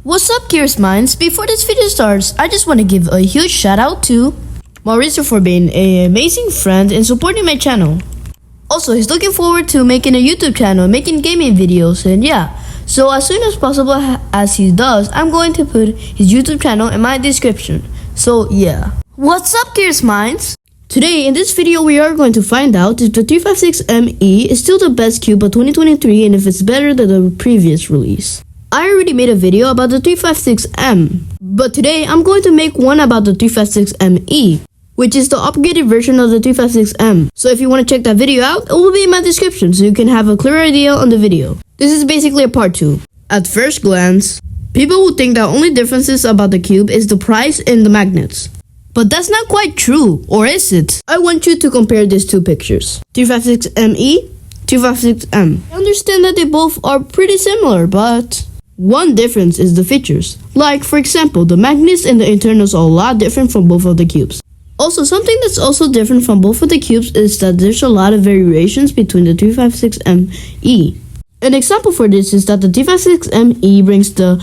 What's up, Curious Minds? Before this video starts, I just want to give a huge shout out to Mauricio for being an amazing friend and supporting my channel. Also, he's looking forward to making a YouTube channel, making gaming videos, and yeah. So as soon as possible as he does, I'm going to put his YouTube channel in my description. So yeah. What's up, Curious Minds? Today in this video we are going to find out if the 356ME is still the best cube of 2023 and if it's better than the previous release. I already made a video about the 356M, but today I'm going to make one about the 356ME, which is the upgraded version of the 356M. So if you want to check that video out, it will be in my description so you can have a clear idea on the video. This is basically a part 2. At first glance, people would think the only differences about the cube is the price and the magnets. But that's not quite true, or is it? I want you to compare these two pictures. 356ME, 356M. I understand that they both are pretty similar, but one difference is the features. Like, for example, the magnets and the internals are a lot different from both of the cubes. Also, something that's also different from both of the cubes is that there's a lot of variations between the 356ME. An example for this is that the 356ME brings the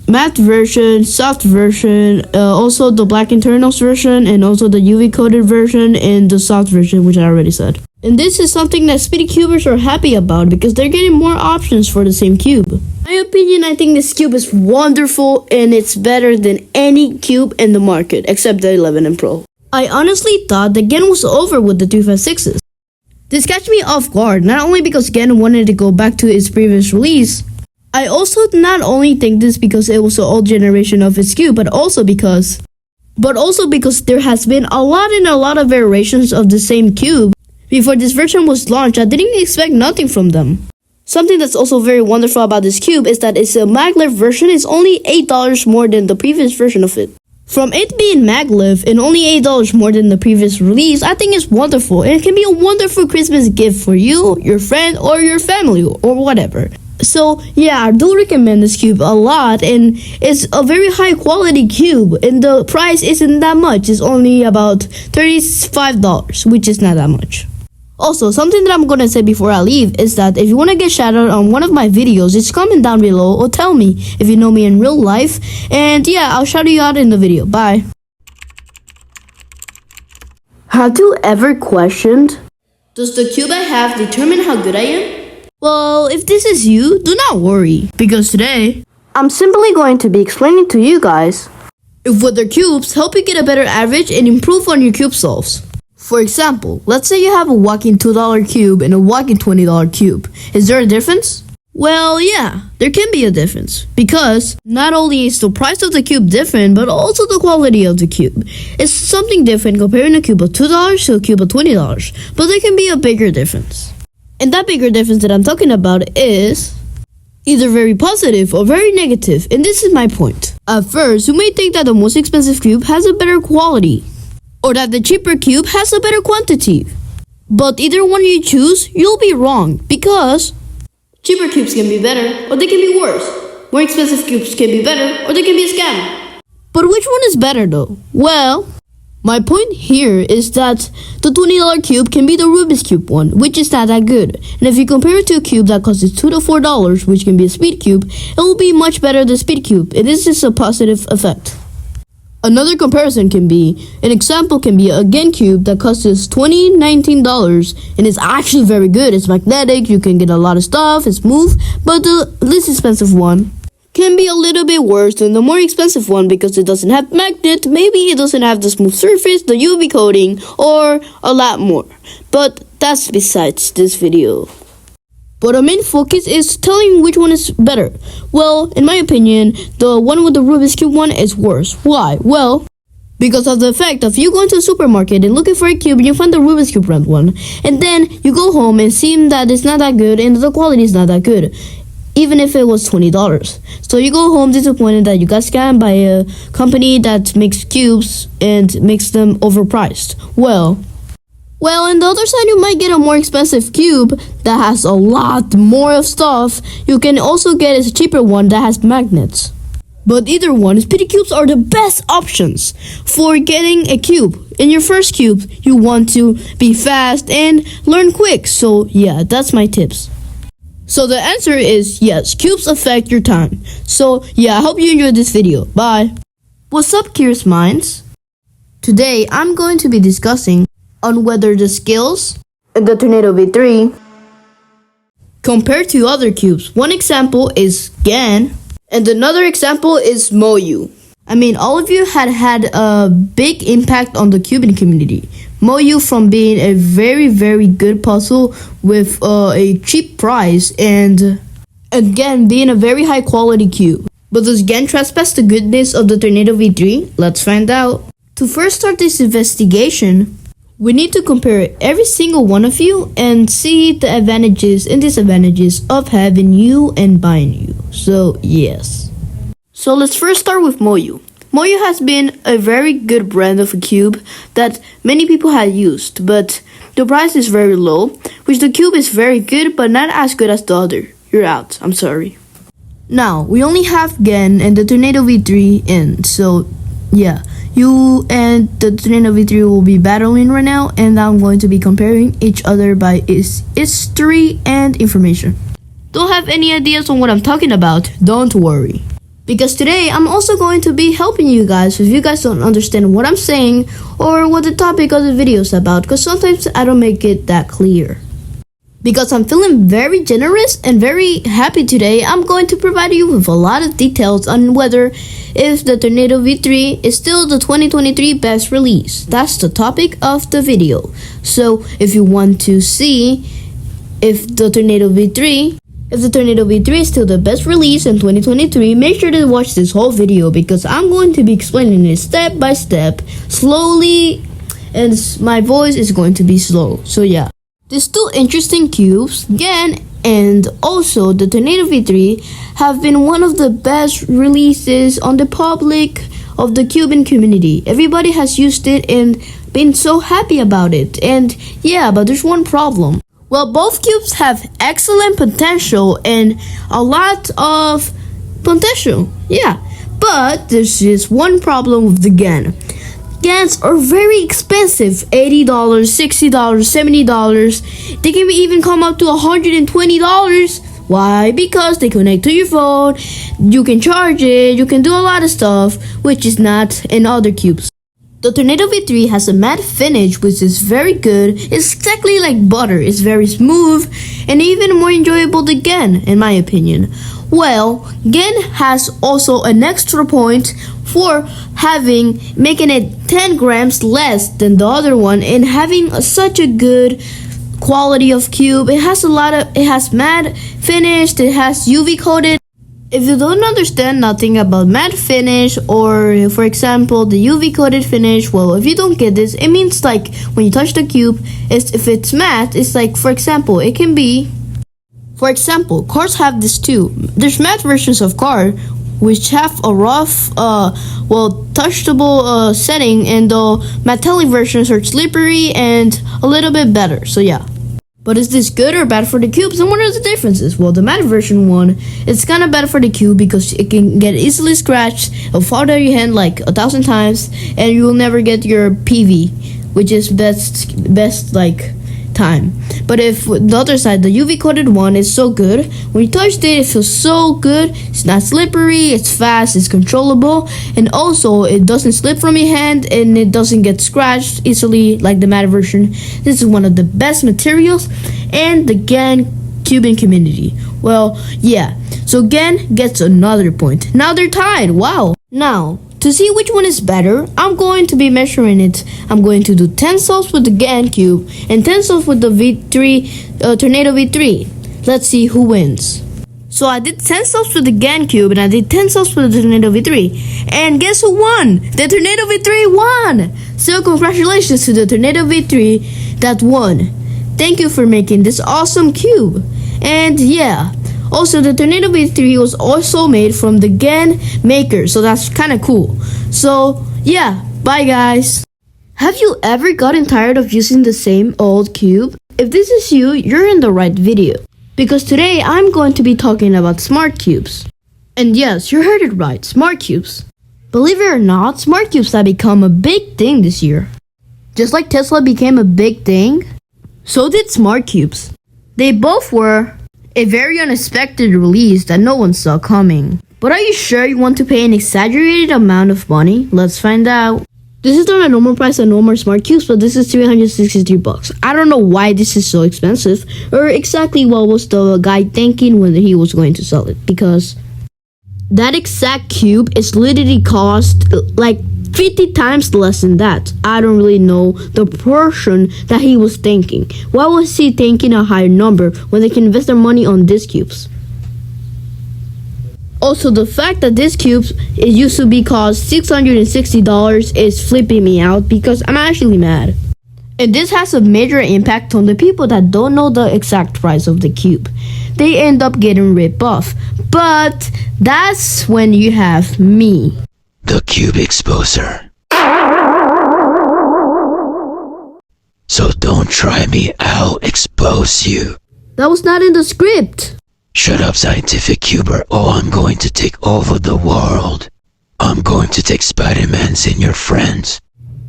matte version, soft version, also the black internals version, and also the UV coated version and the soft version, which I already said. And this is something that speedy cubers are happy about because they're getting more options for the same cube. In my opinion, I think this cube is wonderful and it's better than any cube in the market except the 11 and Pro. I honestly thought that Gen was over with the 356s. This catch me off guard, not only because Gen wanted to go back to its previous release. I also not only think this because it was the old generation of its cube, but also because there has been a lot of variations of the same cube. Before this version was launched, I didn't expect nothing from them. Something that's also very wonderful about this cube is that it's a maglev version. It's only $8 more than the previous version of it. From it being maglev and only $8 more than the previous release, I think it's wonderful. And it can be a wonderful Christmas gift for you, your friend, or your family, or whatever. So yeah, I do recommend this cube a lot, and it's a very high quality cube, and the price isn't that much. It's only about $35, which is not that much. Also, something that I'm gonna say before I leave is that if you want to get shouted on one of my videos, just comment down below or tell me if you know me in real life, and yeah, I'll shout you out in the video. Bye. Have you ever questioned, does the cube I have determine how good I am? Well, if this is you, do not worry, because today I'm simply going to be explaining to you guys if whether cubes help you get a better average and improve on your cube solves. For example, let's say you have a whacking $2 cube and a whacking $20 cube. Is there a difference? Well, yeah, there can be a difference, because not only is the price of the cube different, but also the quality of the cube. It's something different comparing a cube of $2 to a cube of $20, but there can be a bigger difference. And that bigger difference that I'm talking about is either very positive or very negative, and this is my point. At first, you may think that the most expensive cube has a better quality, or that the cheaper cube has a better quantity. But either one you choose, you'll be wrong, because cheaper cubes can be better, or they can be worse. More expensive cubes can be better, or they can be a scam. But which one is better though? Well, my point here is that the $20 cube can be the Rubik's Cube one, which is not that good. And if you compare it to a cube that costs $2 to $4, which can be a speed cube, it will be much better than speed cube. And this is a positive effect. Another comparison can be, an example can be a Gen cube that costs $19 and is actually very good. It's magnetic, you can get a lot of stuff, it's smooth, but the least expensive one can be a little bit worse than the more expensive one because it doesn't have magnet, maybe it doesn't have the smooth surface, the UV coating, or a lot more. But that's besides this video. But our main focus is telling which one is better. Well, in my opinion, the one with the Rubik's Cube one is worse. Why? Well, because of the effect of you going to a supermarket and looking for a cube and you find the Rubik's Cube brand one, and then you go home and see that it's not that good and the quality is not that good, even if it was $20. So you go home disappointed that you got scammed by a company that makes cubes and makes them overpriced. Well, on the other side, you might get a more expensive cube that has a lot more of stuff. You can also get a cheaper one that has magnets. But either one, speedy cubes are the best options for getting a cube. In your first cube, you want to be fast and learn quick. So yeah, that's my tips. So the answer is yes, cubes affect your time. So yeah, I hope you enjoyed this video. Bye. What's up, curious minds? Today I'm going to be discussing on whether the skills in the Tornado V3 compared to other cubes. One example is Gan, and another example is Moyu. I mean, all of you had a big impact on the Cuban community. Moyu from being a very, very good puzzle with a cheap price, and again, being a very high quality cube. But does Gan trespass the goodness of the Tornado V3? Let's find out. To first start this investigation, we need to compare every single one of you and see the advantages and disadvantages of having you and buying you. So, yes. So let's first start with Moyu. Moyu has been a very good brand of a cube that many people have used, but the price is very low, which the cube is very good but not as good as the other. You're out. I'm sorry. Now, we only have Gen and the Tornado V3 in, so yeah. You and the Tornado V3 will be battling right now, and I'm going to be comparing each other by its history and information. Don't have any ideas on what I'm talking about? Don't worry. Because today, I'm also going to be helping you guys if you guys don't understand what I'm saying or what the topic of the video is about, because sometimes I don't make it that clear. Because I'm feeling very generous and very happy today, I'm going to provide you with a lot of details on whether if the Tornado V3 is still the 2023 best release. That's the topic of the video. So if you want to see if the Tornado V3 is still the best release in 2023, make sure to watch this whole video because I'm going to be explaining it step by step, slowly, and my voice is going to be slow. So yeah. These two interesting cubes, Gen and also the Tornado V3, have been one of the best releases on the public of the Cuban community. Everybody has used it and been so happy about it. And yeah, but there's one problem. Well, both cubes have excellent potential and a lot of potential. Yeah, but there's just one problem with the Gen. Gans are very expensive, $80, $60, $70. They can even come up to $120. Why? Because they connect to your phone, you can charge it, you can do a lot of stuff, which is not in other cubes. The Tornado V3 has a matte finish which is very good. It's exactly like butter. It's very smooth and even more enjoyable than Gen, in my opinion. Well, Gen has also an extra point for making it 10 grams less than the other one and having such a good quality of cube. It has matte finished, it has UV coated. If you don't understand nothing about matte finish or for example the UV coated finish, well, if you don't get this, it means like when you touch the cube, if it's matte, it's like, for example, it can be, for example, cars have this too. There's matte versions of car which have a rough, touchable setting, and the metallic versions are slippery and a little bit better. So yeah. But is this good or bad for the cubes, and what are the differences? Well, the matte version one, it's kind of bad for the cube because it can get easily scratched, it'll fall down your hand like 1,000 times, and you will never get your PV, which is best like time. But if the other side, the UV coated one, is so good. When you touched it, it feels so good. It's not slippery, it's fast, it's controllable, and also it doesn't slip from your hand and it doesn't get scratched easily like the matte version. This is one of the best materials and the Gen Cuban community. Well, yeah, so Gen gets another point. Now they're tied. Wow. Now, to see which one is better, I'm going to be measuring it. I'm going to do 10 solves with the Gen cube and 10 solves with the Tornado V3. Let's see who wins. So I did 10 solves with the Gen cube and I did 10 solves with the Tornado V3. And guess who won? The Tornado V3 won! So congratulations to the Tornado V3 that won. Thank you for making this awesome cube. And yeah. Also, the Tornado V3 was also made from the Gen maker, so that's kind of cool. So, yeah, bye guys. Have you ever gotten tired of using the same old cube? If this is you, you're in the right video. Because today, I'm going to be talking about smart cubes. And yes, you heard it right, smart cubes. Believe it or not, smart cubes have become a big thing this year. Just like Tesla became a big thing, so did smart cubes. They both were A very unexpected release that no one saw coming. But are you sure you want to pay an exaggerated amount of money? Let's find out. This is not a normal price of normal smart cubes, but this is $363. I don't know why this is so expensive, or exactly what was the guy thinking when he was going to sell it, because that exact cube is literally cost like 50 times less than that. I don't really know the portion that he was thinking. Why was he thinking a higher number when they can invest their money on these cubes? Also, the fact that this cube it used to be cost $660 is flipping me out because I'm actually mad. And this has a major impact on the people that don't know the exact price of the cube. They end up getting ripped off. But that's when you have me, the cube exposer. So don't try me, I'll expose you. That was not in the script. Shut up, scientific cuber. Oh, I'm going to take over the world. I'm going to take Spider-Man's and your friends.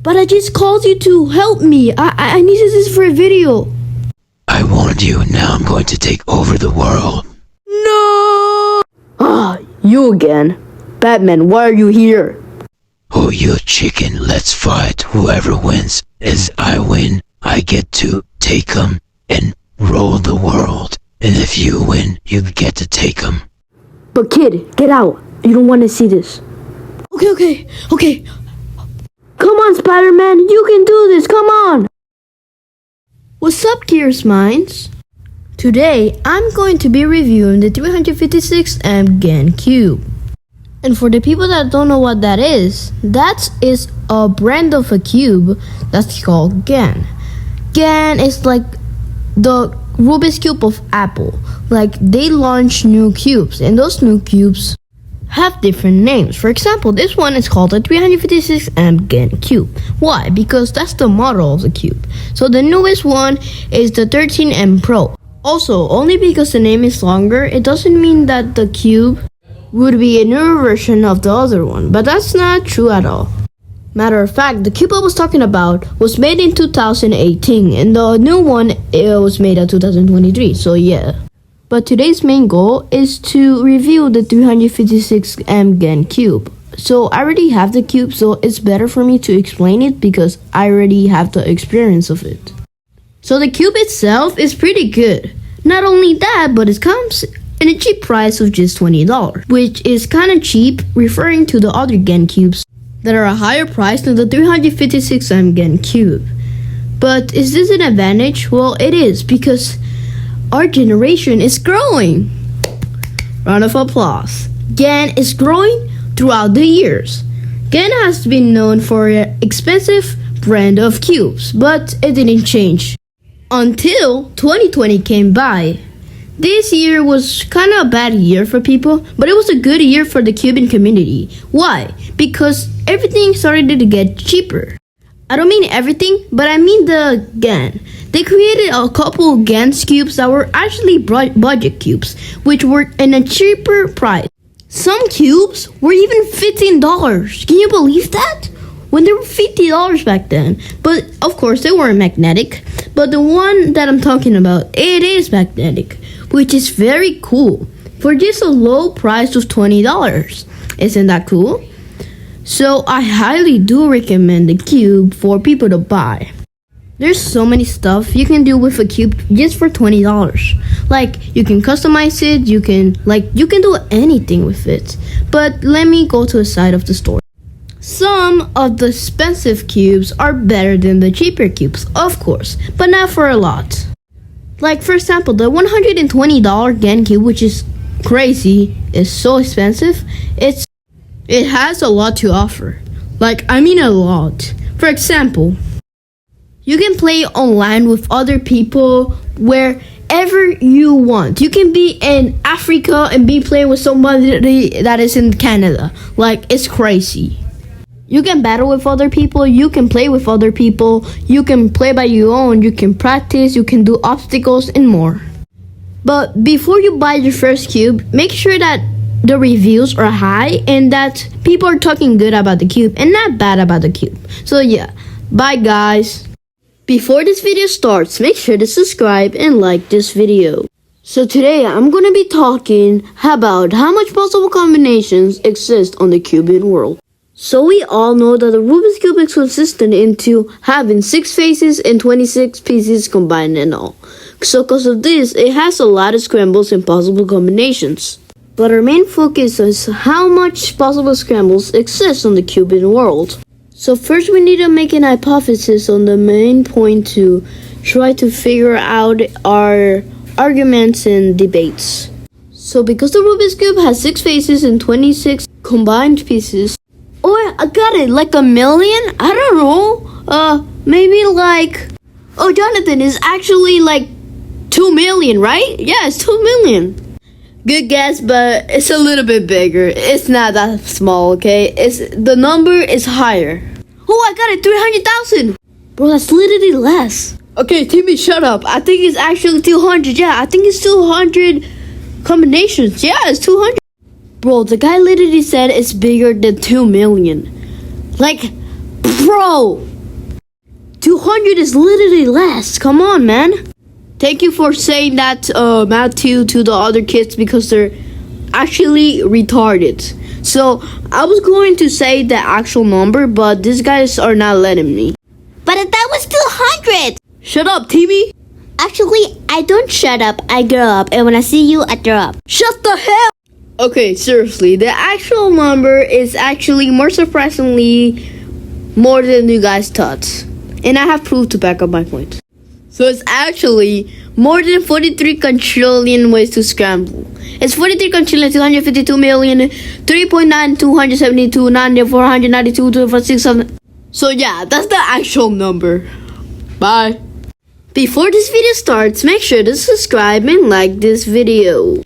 But I just called you to help me. I needed this for a video. I warned you, now I'm going to take over the world. No! Ah, you again. Batman, why are you here? Oh, you chicken, let's fight. Whoever wins, as I win, I get to take them and rule the world. And if you win, you get to take them. But kid, get out. You don't want to see this. Okay. Come on, Spider-Man. You can do this. Come on. What's up, Curious Minds? Today, I'm going to be reviewing the 356M GAN Cube. And for the people that don't know what that is a brand of a cube that's called GAN. GAN is like the Rubik's Cube of Apple. Like, they launch new cubes, and those new cubes have different names. For example, this one is called the 356M GAN Cube. Why? Because that's the model of the cube. So the newest one is the 13M Pro. Also, only because the name is longer, it doesn't mean that the cube would be a newer version of the other one. But that's not true at all. Matter of fact, the cube I was talking about was made in 2018, and the new one was made in 2023, so yeah. But today's main goal is to review the 356M GAN Cube. So I already have the cube, so it's better for me to explain it because I already have the experience of it. So the cube itself is pretty good. Not only that, but it comes in a cheap price of just $20, which is kind of cheap, referring to the other GAN cubes that are a higher price than the 356M GAN Cube. But is this an advantage? Well, it is, because our generation is growing. Round of applause. GAN is growing throughout the years. GAN has been known for an expensive brand of cubes, but it didn't change until 2020 came by. This year was kind of a bad year for people, but it was a good year for the cubing community. Why? Because everything started to get cheaper. I don't mean everything, but I mean the GAN. They created a couple GAN cubes that were actually budget cubes, which were in a cheaper price. Some cubes were even $15. Can you believe that? When they were $50 back then. But of course they weren't magnetic. But the one that I'm talking about, it is magnetic, which is very cool for just a low price of $20. Isn't that cool? So I highly do recommend the cube for people to buy. There's so many stuff you can do with a cube just for $20. Like, you can customize it, you can do anything with it. But let me go to the side of the store. Some of the expensive cubes are better than the cheaper cubes, of course, but not for a lot. Like, for example, the $120 GAN cube, which is crazy, is so expensive. It has a lot to offer. Like, I mean a lot. For example, you can play online with other people wherever you want. You can be in Africa and be playing with somebody that is in Canada. Like, it's crazy. You can battle with other people, you can play with other people, you can play by your own, you can practice, you can do obstacles and more. But before you buy your first cube, make sure that the reviews are high and that people are talking good about the cube and not bad about the cube. So yeah, bye guys. Before this video starts, make sure to subscribe and like this video. So today I'm gonna be talking about how much possible combinations exist on the Cuban world. So we all know that the Rubik's Cube is consistent into having 6 faces and 26 pieces combined and all. So because of this, it has a lot of scrambles and possible combinations. But our main focus is how much possible scrambles exist on the Cuban world. So first we need to make an hypothesis on the main point to try to figure out our arguments and debates. So because the Rubik's Cube has 6 faces and 26 combined pieces, oh, I got it, like a million? I don't know, maybe like, oh, Jonathan, is actually like 2 million, right? Yeah, it's 2 million. Good guess, but it's a little bit bigger. It's not that small, okay? The number is higher. Oh, I got it, 300,000. Bro, that's literally less. Okay, Timmy, shut up. I think it's actually 200. Yeah, I think it's 200 combinations. Yeah, it's 200. Bro, the guy literally said it's bigger than 2 million. Like, bro, 200 is literally less. Come on, man. Thank you for saying that, Matthew, to the other kids because they're actually retarded. So, I was going to say the actual number, but these guys are not letting me. But that was 200! Shut up, Timmy. Actually, I don't shut up, I grow up. And when I see you, I grow up. Shut the hell! Okay, seriously, the actual number is actually more surprisingly more than you guys thought. And I have proof to back up my point. So it's actually more than 43 quadrillion ways to scramble. It's 43 quadrillion, 252 million, 3.9, 272, 9, 492, 246. So yeah, that's the actual number. Bye. Before this video starts, make sure to subscribe and like this video.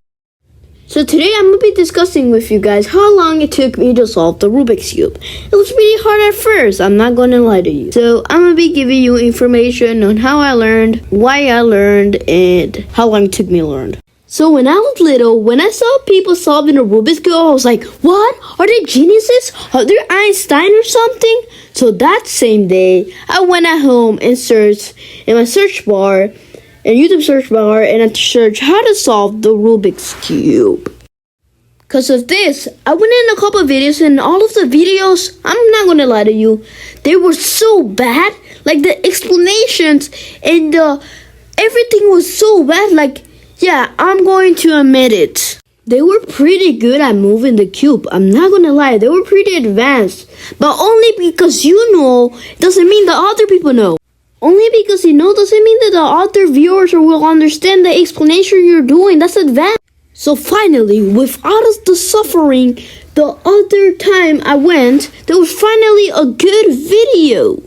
So today I'm going to be discussing with you guys how long it took me to solve the Rubik's Cube. It was pretty hard at first, I'm not going to lie to you. So I'm going to be giving you information on how I learned, why I learned, and how long it took me to learn. So when I was little, when I saw people solving a Rubik's Cube, I was like, what? Are they geniuses? Are they Einstein or something? So that same day, I went at home and searched in my search bar, in YouTube search bar, and I searched how to solve the Rubik's Cube. Because of this, I went in a couple of videos, and all of the videos, I'm not gonna lie to you, they were so bad. Like the explanations and everything was so bad. Like, yeah, I'm going to admit it. They were pretty good at moving the cube. I'm not gonna lie, they were pretty advanced. But only because you know doesn't mean the other people know. Only because you know doesn't mean that the other viewers will understand the explanation you're doing. That's advanced. So finally, without the suffering, the other time I went, there was finally a good video.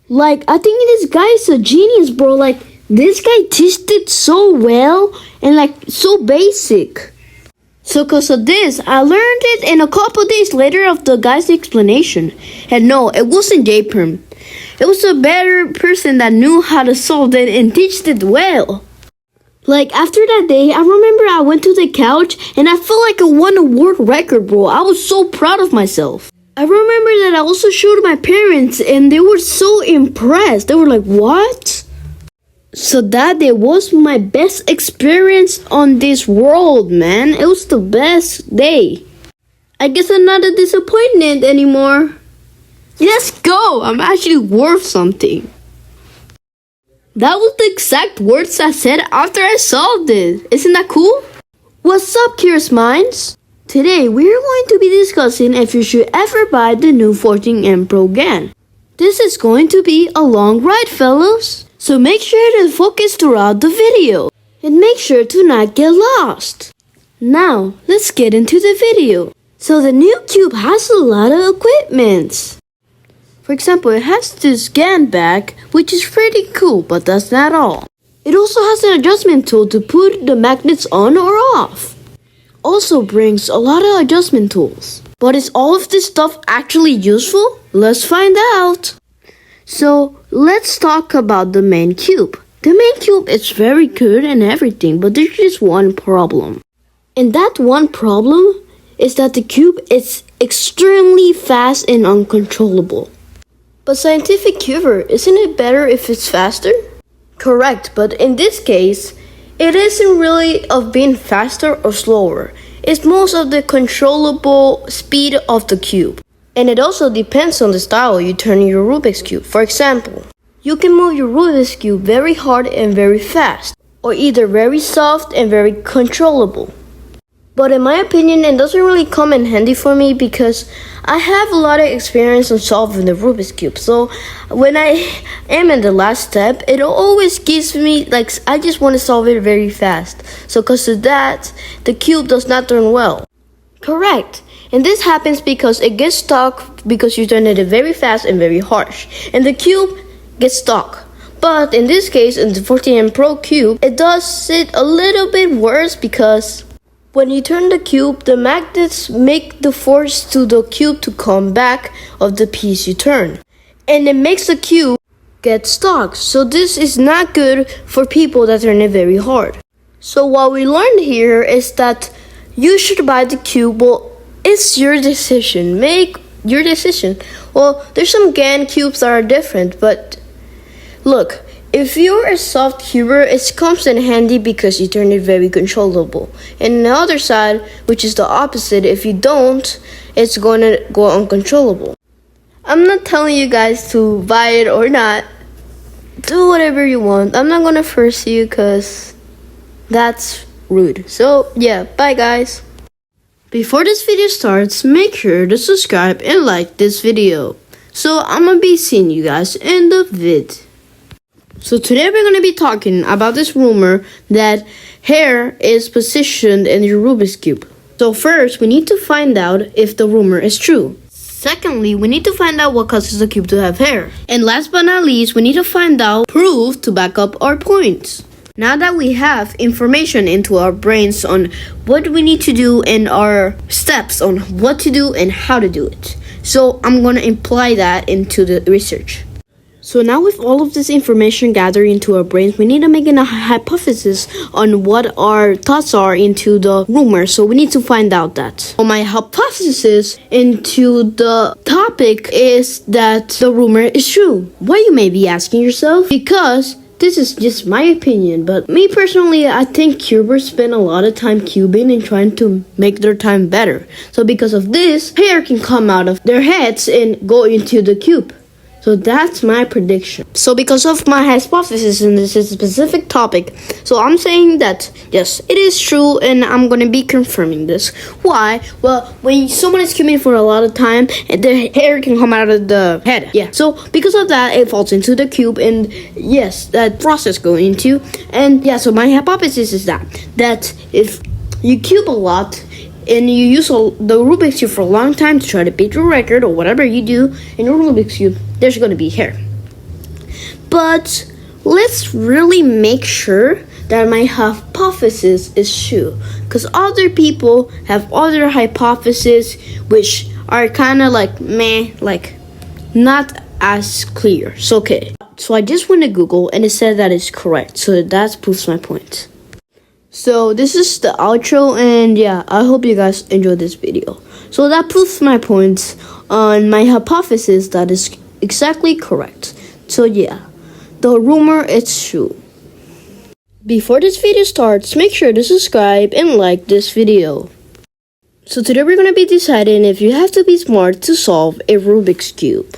Like, I think this guy's a genius, bro. Like, this guy teached it so well and like so basic. So because of this, I learned it in a couple days later of the guy's explanation. And no, it wasn't J-Perm. It was a better person that knew how to solve it and teach it well. Like, after that day, I remember I went to the couch and I felt like I won a world record, bro. I was so proud of myself. I remember that I also showed my parents and they were so impressed. They were like, what? So that day was my best experience on this world, man. It was the best day. I guess I'm not a disappointment anymore. Let's go! I'm actually worth something. That was the exact words I said after I solved it. Isn't that cool? What's up, curious minds? Today we're going to be discussing if you should ever buy the new 14M Pro GAN. This is going to be a long ride, fellows. So make sure to focus throughout the video. And make sure to not get lost. Now, let's get into the video. So the new cube has a lot of equipment. For example, it has this GAN back, which is pretty cool, but that's not all. It also has an adjustment tool to put the magnets on or off. Also brings a lot of adjustment tools. But is all of this stuff actually useful? Let's find out. So, let's talk about the main cube. The main cube is very good and everything, but there's just one problem. And that one problem is that the cube is extremely fast and uncontrollable. But scientific cuber, isn't it better if it's faster? Correct, but in this case, It isn't really of being faster or slower. It's most of the controllable speed of the cube. And it also depends on the style you turn your Rubik's Cube. For example, you can move your Rubik's Cube very hard and very fast, or either very soft and very controllable. But in my opinion, it doesn't really come in handy for me because I have a lot of experience on solving the Rubik's Cube. So when I am in the last step, it always gives me, like, I just want to solve it very fast. So because of that, the cube does not turn well. Correct. And this happens because it gets stuck because you turn it very fast and very harsh. And the cube gets stuck. But in this case, in the 14M Pro Cube, it does it a little bit worse because when you turn the cube, the magnets make the force to the cube to come back of the piece you turn. And it makes the cube get stuck. So this is not good for people that turn it very hard. So what we learned here is that you should buy the cube. Well, it's your decision. Make your decision. Well, there's some GAN cubes that are different, but look, if you're a soft cuber, it comes in handy because you turn it very controllable. And on the other side, which is the opposite, if you don't, it's going to go uncontrollable. I'm not telling you guys to buy it or not. Do whatever you want. I'm not going to force you because that's rude. So yeah, bye guys. Before this video starts, make sure to subscribe and like this video. So I'm going to be seeing you guys in the vid. So today we're going to be talking about this rumor that hair is positioned in your Rubik's Cube. So first, we need to find out if the rumor is true. Secondly, we need to find out what causes the cube to have hair. And last but not least, we need to find out proof to back up our points. Now that we have information into our brains on what we need to do and our steps on what to do and how to do it. So I'm going to imply that into the research. So now with all of this information gathered into our brains, we need to make a hypothesis on what our thoughts are into the rumor. So we need to find out that. So my hypothesis into the topic is that the rumor is true. Why, you may be asking yourself? Because this is just my opinion, but me personally, I think cubers spend a lot of time cubing and trying to make their time better. So because of this, hair can come out of their heads and go into the cube. So that's my prediction. So because of my hypothesis in this specific topic, so I'm saying that yes, it is true, and I'm gonna be confirming this. Why? Well, when someone is cubing for a lot of time, the hair can come out of the head. Yeah. So because of that, it falls into the cube, and yes, that process goes into. And yeah, so my hypothesis is that if you cube a lot, and you use the Rubik's Cube for a long time to try to beat your record or whatever you do in your Rubik's Cube, there's going to be hair. But let's really make sure that my hypothesis is true. Because other people have other hypotheses which are kind of like meh, like not as clear. So okay. So I just went to Google and it said that it's correct. So that proves my point. So this is the outro, and yeah, I hope you guys enjoyed this video. So that proves my points on my hypothesis that is exactly correct. So yeah, the rumor is true. Before this video starts, make sure to subscribe and like this video. So today we're going to be deciding if you have to be smart to solve a Rubik's Cube.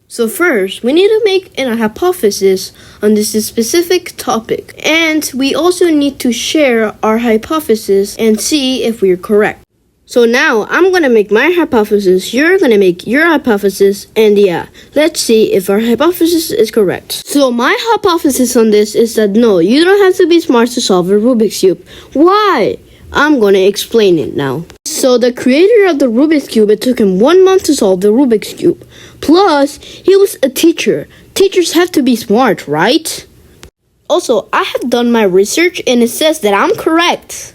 So first, we need to make a hypothesis on this specific topic. And we also need to share our hypothesis and see if we're correct. So now, I'm going to make my hypothesis, you're going to make your hypothesis, and yeah, let's see if our hypothesis is correct. So my hypothesis on this is that no, you don't have to be smart to solve a Rubik's Cube. Why? I'm going to explain it now. So the creator of the Rubik's Cube, it took him 1 month to solve the Rubik's Cube. Plus, he was a teacher. Teachers have to be smart, right? Also, I have done my research and it says that I'm correct.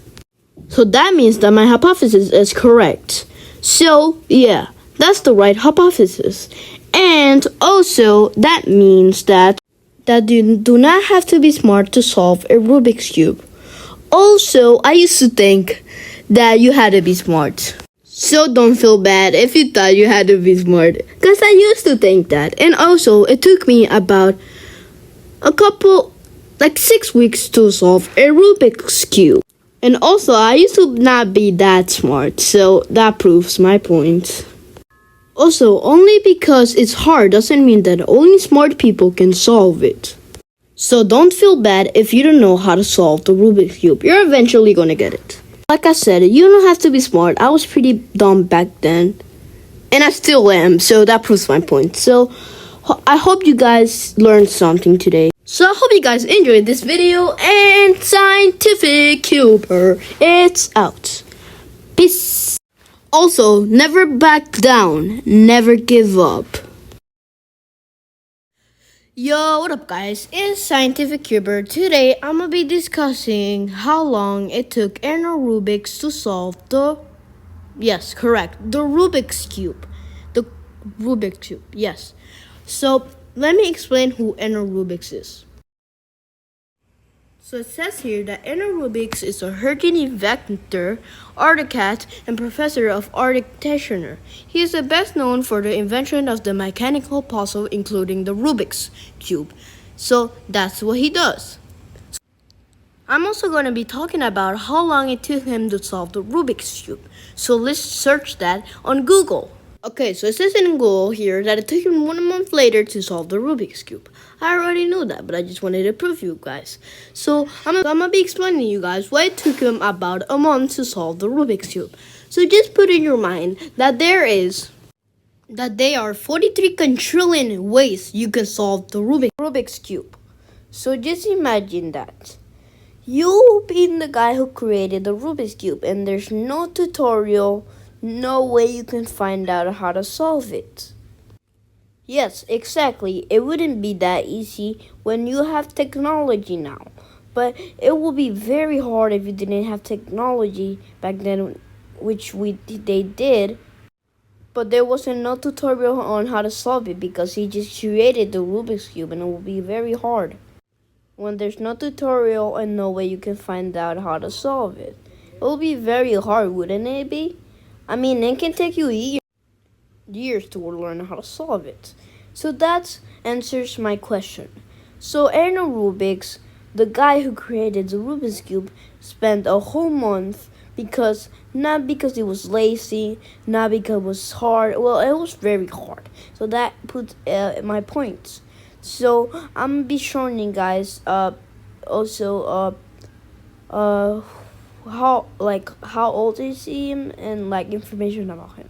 So that means that my hypothesis is correct. So, yeah, that's the right hypothesis. And also, that means that you do not have to be smart to solve a Rubik's Cube. Also, I used to think that you had to be smart. So don't feel bad if you thought you had to be smart, because I used to think that. And also, it took me about a couple like 6 weeks to solve a Rubik's Cube. And also, I used to not be that smart, so that proves my point. Also, only because it's hard doesn't mean that only smart people can solve it. So don't feel bad if you don't know how to solve the Rubik's Cube. You're eventually gonna get it. Like I said, you don't have to be smart. I was pretty dumb back then. And I still am, so that proves my point. So I hope you guys learned something today. So I hope you guys enjoyed this video, and Scientific Cuber, it's out. Peace. Also, never back down, never give up. Yo, what up guys, it's Scientific Cuber. Today I'm gonna be discussing how long it took Anna Rubik's to solve the Rubik's Cube. The Rubik's Cube, yes. So let me explain who Anna Rubik's is. So it says here that Anna Rubik's is a Hergeni inventor, architect, and professor of architecture. He is best known for the invention of the mechanical puzzle, including the Rubik's Cube. So that's what he does. I'm also going to be talking about how long it took him to solve the Rubik's Cube. So let's search that on Google. Okay, so it says in Google here that it took him 1 month later to solve the Rubik's Cube. I already knew that, but I just wanted to prove you guys. So I'm gonna be explaining to you guys why it took him about a month to solve the Rubik's Cube. So just put in your mind that there are 43 quadrillion ways you can solve the Rubik's Cube. So just imagine that. You being the guy who created the Rubik's Cube, and there's no tutorial, no way you can find out how to solve it. Yes, exactly. It wouldn't be that easy when you have technology now. But it will be very hard if you didn't have technology back then, which they did. But there wasn't no tutorial on how to solve it because he just created the Rubik's Cube, and it will be very hard when there's no tutorial and no way you can find out how to solve it. It will be very hard, wouldn't it be? I mean, it can take you years to learn how to solve it. So that answers my question. So Anna Rubik's, the guy who created the Rubik's Cube, spent a whole month not because he was lazy, not because it was hard. Well, it was very hard. So that puts my points. So I'm gonna be showing you guys also how old is he and like information about him.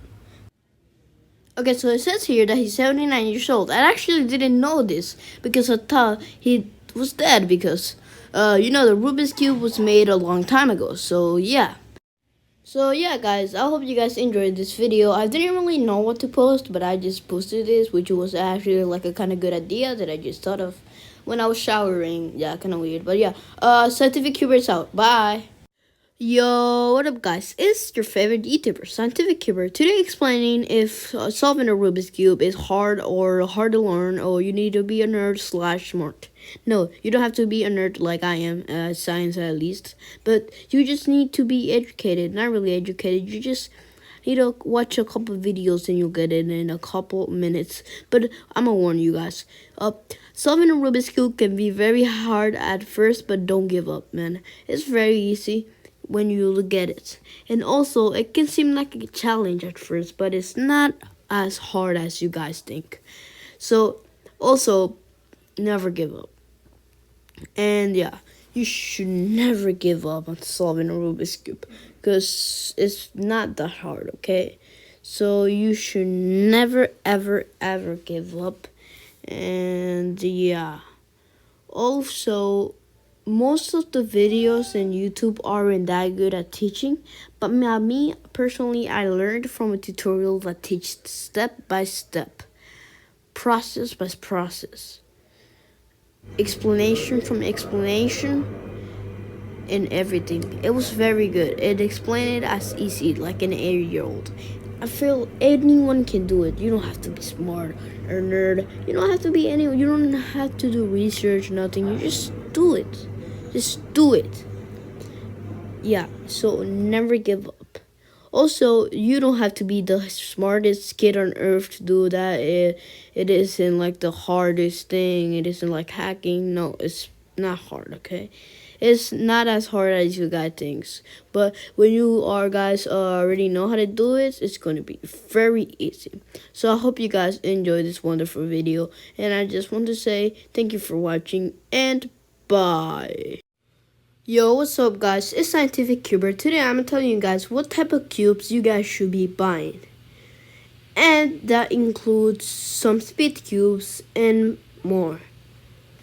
Okay, so it says here that he's 79 years old. I actually didn't know this because I thought he was dead because the Rubik's Cube was made a long time ago. So yeah. So yeah guys, I hope you guys enjoyed this video. I didn't really know what to post, but I just posted this, which was actually like a kind of good idea that I just thought of when I was showering. Yeah, kind of weird, but yeah. Scientific Cuber's out. Bye. Yo, what up guys? It's your favorite YouTuber, Scientific Cuber. Today explaining if solving a Rubik's Cube is hard or hard to learn, or you need to be a nerd / smart. No, you don't have to be a nerd like I am, science at least. But you just need to be educated, not really educated. You just need to watch a couple videos and you'll get it in a couple minutes. But I'm gonna warn you guys. Solving a Rubik's Cube can be very hard at first, but don't give up, man. It's very easy when you look at it. And also, it can seem like a challenge at first, but it's not as hard as you guys think. So, also, never give up. And yeah, you should never give up on solving a Rubik's Cube because it's not that hard, okay? So you should never, ever, ever give up. And yeah, also, most of the videos in YouTube aren't that good at teaching, but me personally, I learned from a tutorial that teaches step by step, process by process, explanation from explanation, and everything. It was very good. It explained it as easy, like an 8-year-old. I feel anyone can do it. You don't have to be smart or nerd. You don't have to be anyone. You don't have to do research, nothing. You just do it. Just do it. Yeah, so never give up. Also, you don't have to be the smartest kid on earth to do that. It isn't like the hardest thing. It isn't like hacking. No, it's not hard, okay? It's not as hard as you guys think. But when you are guys already know how to do it, it's going to be very easy. So I hope you guys enjoyed this wonderful video. And I just want to say thank you for watching and bye. Yo, what's up guys? It's Scientific Cuber. Today I'm telling you guys what type of cubes you guys should be buying. And that includes some speed cubes and more.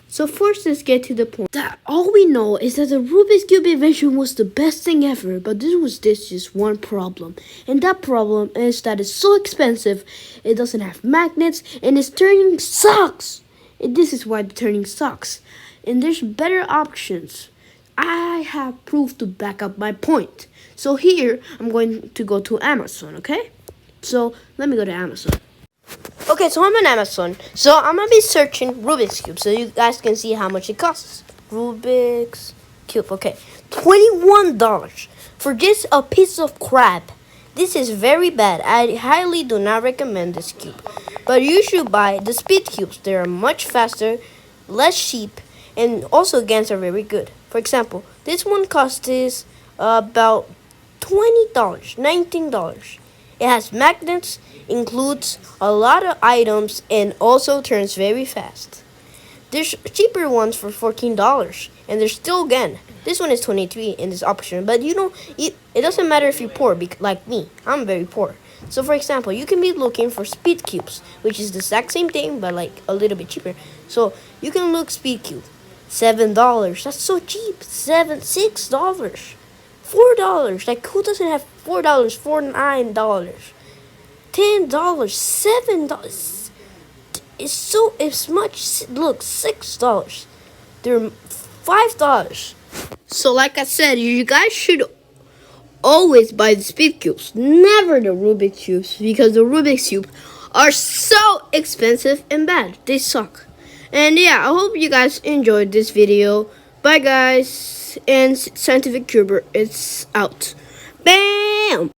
So first, let's get to the point. That all we know is that the Rubik's Cube invention was the best thing ever, but there was just one problem. And that problem is that it's so expensive, it doesn't have magnets, and its turning sucks. And this is why the turning sucks. And there's better options. I have proof to back up my point. So here, I'm going to go to Amazon, okay? So let me go to Amazon. Okay, so I'm on Amazon. So I'm going to be searching Rubik's Cube so you guys can see how much it costs. Rubik's Cube, okay. $21 for just a piece of crap. This is very bad. I highly do not recommend this cube. But you should buy the speed cubes. They are much faster, less cheap, and also games are very good. For example, this one costs about $20, $19. It has magnets, includes a lot of items, and also turns very fast. There's cheaper ones for $14, and there's still again. This one is $23 in this option, but you know, it doesn't matter if you're poor, like me. I'm very poor. So for example, you can be looking for speed cubes, which is the exact same thing, but like a little bit cheaper. So you can look speed cube, $7. That's so cheap. $6. $4. Like who doesn't have $4? $9. $10, $7. It's much. Look, $6. They're $5. So like I said, you guys should always buy the speed cubes, never the Rubik's cubes, because the Rubik's cubes are so expensive and bad. They suck. And yeah, I hope you guys enjoyed this video. Bye guys, and Scientific Cuber, it's out. Bam!